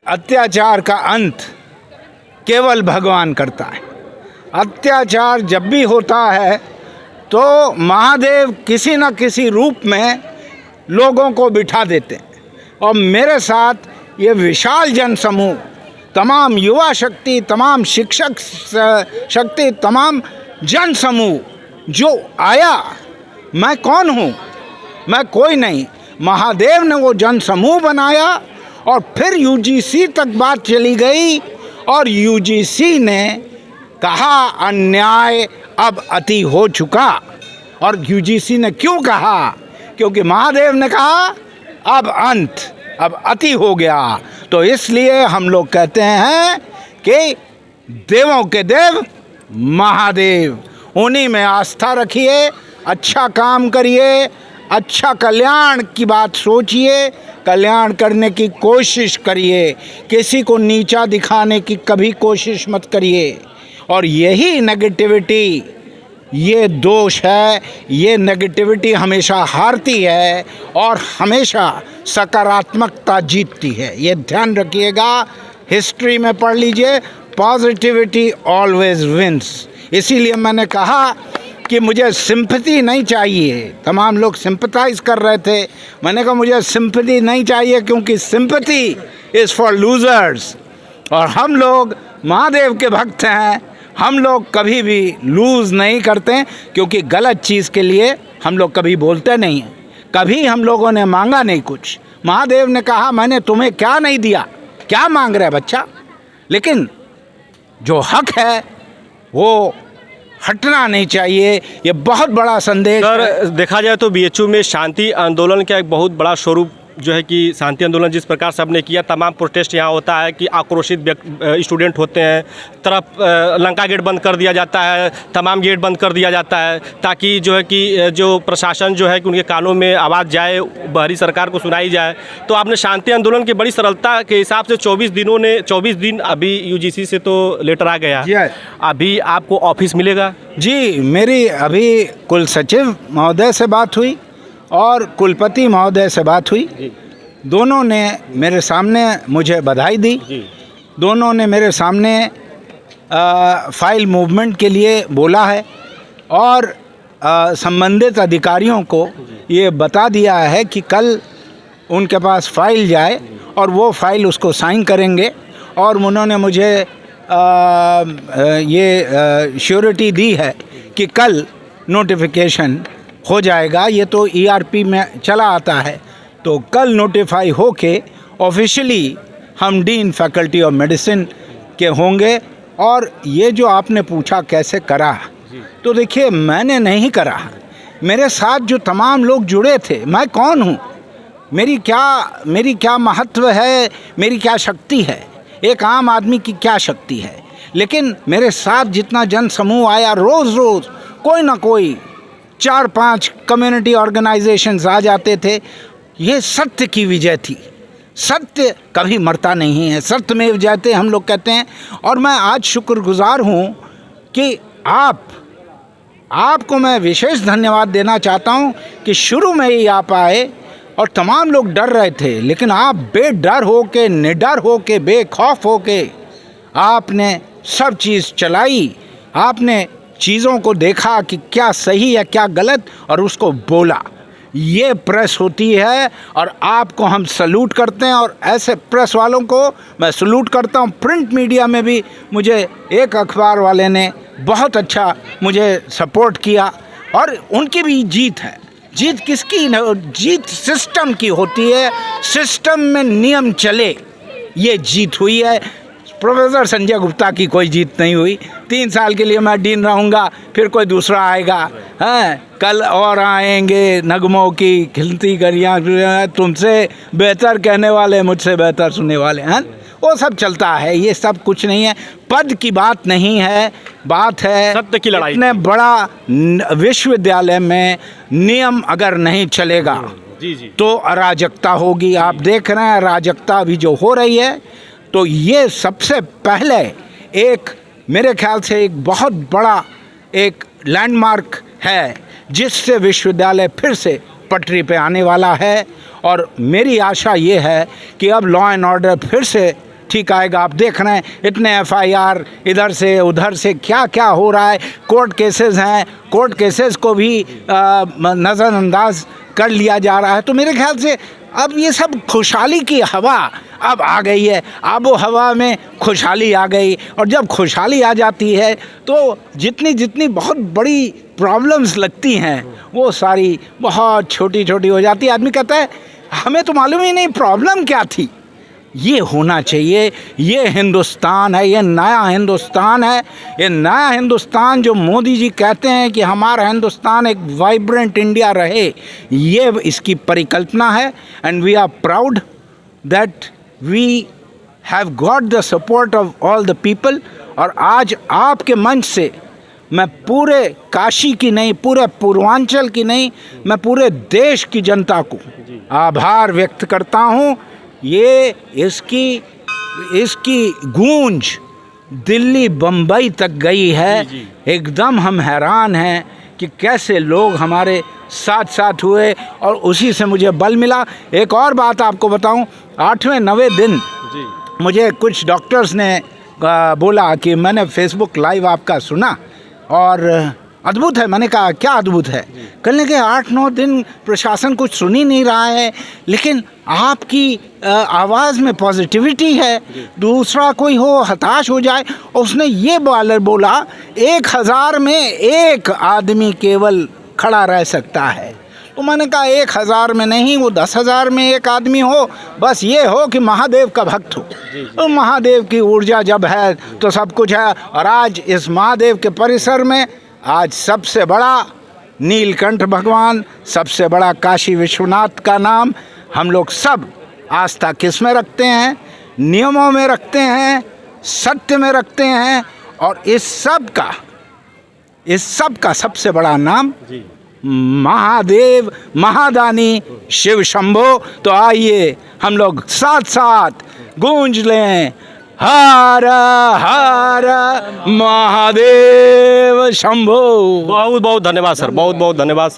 अत्याचार का अंत केवल भगवान करता है। अत्याचार जब भी होता है तो महादेव किसी न किसी रूप में लोगों को बिठा देते हैं। और मेरे साथ ये विशाल जनसमूह, तमाम युवा शक्ति, तमाम शिक्षक शक्ति, तमाम जनसमूह जो आया, मैं कौन हूँ? मैं कोई नहीं। महादेव ने वो जनसमूह बनाया और फिर यूजीसी तक बात चली गई और यूजीसी ने कहा अन्याय अब अति हो चुका। और यूजीसी ने क्यों कहा? क्योंकि महादेव ने कहा अब अंत, अब अति हो गया। तो इसलिए हम लोग कहते हैं कि देवों के देव महादेव, उन्हीं में आस्था रखिए, अच्छा काम करिए, अच्छा कल्याण की बात सोचिए, कल्याण करने की कोशिश करिए, किसी को नीचा दिखाने की कभी कोशिश मत करिए। और यही नेगेटिविटी, ये दोष है, ये नेगेटिविटी हमेशा हारती है और हमेशा सकारात्मकता जीतती है। ये ध्यान रखिएगा, हिस्ट्री में पढ़ लीजिए, पॉजिटिविटी ऑलवेज विंस। इसीलिए मैंने कहा कि मुझे सिंपैथी नहीं चाहिए। तमाम लोग सिंपैथाइज कर रहे थे, मैंने कहा मुझे सिंपैथी नहीं चाहिए, क्योंकि सिंपैथी इज़ फॉर लूज़र्स। और हम लोग महादेव के भक्त हैं, हम लोग कभी भी लूज़ नहीं करते, क्योंकि गलत चीज़ के लिए हम लोग कभी बोलते नहीं हैं। कभी हम लोगों ने मांगा नहीं कुछ। महादेव ने कहा मैंने तुम्हें क्या नहीं दिया, क्या मांग रहे बच्चा? लेकिन जो हक है वो हटना नहीं चाहिए। ये बहुत बड़ा संदेश सर, देखा जाए तो बीएचयू में शांति आंदोलन का एक बहुत बड़ा स्वरूप जो है कि शांति आंदोलन जिस प्रकार से हमने किया, तमाम प्रोटेस्ट यहाँ होता है कि आक्रोशित स्टूडेंट होते हैं, तरफ लंका गेट बंद कर दिया जाता है, तमाम गेट बंद कर दिया जाता है, ताकि जो है कि जो प्रशासन जो है कि उनके कानों में आवाज़ जाए, बाहरी सरकार को सुनाई जाए। तो आपने शांति आंदोलन की बड़ी सरलता के हिसाब से 24 दिन अभी यूजीसी से तो लेटर आ गया, अभी आपको ऑफिस मिलेगा? जी, मेरी अभी कुल सचिव महोदय से बात हुई और कुलपति महोदय से बात हुई। दोनों ने मेरे सामने मुझे बधाई दी, दोनों ने मेरे सामने फाइल मूवमेंट के लिए बोला है और संबंधित अधिकारियों को ये बता दिया है कि कल उनके पास फाइल जाए और वो फाइल उसको साइन करेंगे। और उन्होंने मुझे ये श्योरिटी दी है कि कल नोटिफिकेशन हो जाएगा। ये तो ईआरपी में चला आता है, तो कल नोटिफाई होके ऑफिशियली हम डीन फैकल्टी ऑफ मेडिसिन के होंगे। और ये जो आपने पूछा कैसे करा, तो देखिए मैंने नहीं करा, मेरे साथ जो तमाम लोग जुड़े थे। मैं कौन हूँ? मेरी क्या महत्व है, मेरी क्या शक्ति है? एक आम आदमी की क्या शक्ति है? लेकिन मेरे साथ जितना जन समूह आया, रोज़ रोज़ कोई ना कोई 4-5 कम्युनिटी ऑर्गेनाइजेशंस आ जाते थे। ये सत्य की विजय थी। सत्य कभी मरता नहीं है, सत्यमेव जयते हम लोग कहते हैं। और मैं आज शुक्रगुजार हूँ कि आपको मैं विशेष धन्यवाद देना चाहता हूँ कि शुरू में ही आप आए और तमाम लोग डर रहे थे, लेकिन आप बेडर होके, निडर होके, बेखौफ होके आपने सब चीज़ चलाई। आपने चीज़ों को देखा कि क्या सही है क्या गलत और उसको बोला। ये प्रेस होती है और आपको हम सल्यूट करते हैं। और ऐसे प्रेस वालों को मैं सल्यूट करता हूँ। प्रिंट मीडिया में भी मुझे एक अखबार वाले ने बहुत अच्छा मुझे सपोर्ट किया और उनकी भी जीत है। जीत किसकी? जीत सिस्टम की होती है, सिस्टम में नियम चले, ये जीत हुई है। प्रोफेसर संजय गुप्ता की कोई जीत नहीं हुई। 3 साल के लिए मैं डीन रहूँगा, फिर कोई दूसरा आएगा, हैं? कल और आएंगे नगमों की खिलती गरियाँ, तुमसे बेहतर कहने वाले मुझसे बेहतर सुनने वाले, हैं? वो सब चलता है, ये सब कुछ नहीं है। पद की बात नहीं है, बात है सत्य की लड़ाई। इतने बड़ा विश्वविद्यालय में नियम अगर नहीं चलेगा तो अराजकता होगी। आप देख रहे हैं अराजकता अभी जो हो रही है। तो ये सबसे पहले एक मेरे ख्याल से एक बहुत बड़ा एक लैंडमार्क है, जिससे विश्वविद्यालय फिर से पटरी पे आने वाला है। और मेरी आशा ये है कि अब लॉ एंड ऑर्डर फिर से ठीक आएगा। आप देख रहे हैं इतने FIR इधर से उधर से क्या क्या हो रहा है, कोर्ट केसेस हैं, कोर्ट केसेस को भी नज़रअंदाज कर लिया जा रहा है। तो मेरे ख्याल से अब ये सब खुशहाली की हवा अब आ गई है, आबो हवा में खुशहाली आ गई। और जब खुशहाली आ जाती है तो जितनी जितनी बहुत बड़ी प्रॉब्लम्स लगती हैं वो सारी बहुत छोटी छोटी हो जाती है। आदमी कहता है हमें तो मालूम ही नहीं प्रॉब्लम क्या थी। ये होना चाहिए, ये हिंदुस्तान है, ये नया हिंदुस्तान है। ये नया हिंदुस्तान जो मोदी जी कहते हैं कि हमारा हिंदुस्तान एक वाइब्रेंट इंडिया रहे, ये इसकी परिकल्पना है। And we are proud that we have got the support of all the people. और आज आपके मंच से मैं पूरे काशी की नहीं, पूरे पूर्वांचल की नहीं, मैं पूरे देश की जनता को आभार व्यक्त करता हूँ। ये इसकी गूंज दिल्ली बम्बई तक गई है। एकदम हम हैरान हैं कि कैसे लोग हमारे साथ साथ हुए और उसी से मुझे बल मिला। एक और बात आपको बताऊं, 8वें 9वें दिन मुझे कुछ डॉक्टर्स ने बोला कि मैंने फेसबुक लाइव आपका सुना और अद्भुत है। मैंने कहा क्या अद्भुत है? कहने के 8-9 दिन प्रशासन कुछ सुन ही नहीं रहा है, लेकिन आपकी आवाज़ में पॉजिटिविटी है। दूसरा कोई हो हताश हो जाए, और उसने ये बोला 1000 में एक आदमी केवल खड़ा रह सकता है। तो मैंने कहा 1000 में नहीं, वो 10,000 में एक आदमी हो, बस ये हो कि महादेव का भक्त हो। तो महादेव की ऊर्जा जब है तो सब कुछ है। और आज इस महादेव के परिसर में आज सबसे बड़ा नीलकंठ भगवान, सबसे बड़ा काशी विश्वनाथ का नाम हम लोग सब आस्था किस में रखते हैं? नियमों में रखते हैं, सत्य में रखते हैं। और इस सब का सबसे बड़ा नाम महादेव, महादानी शिव शंभो। तो आइए हम लोग साथ साथ गूंज लें, हर हर महादेव शंभो। बहुत बहुत धन्यवाद सर, बहुत बहुत धन्यवाद।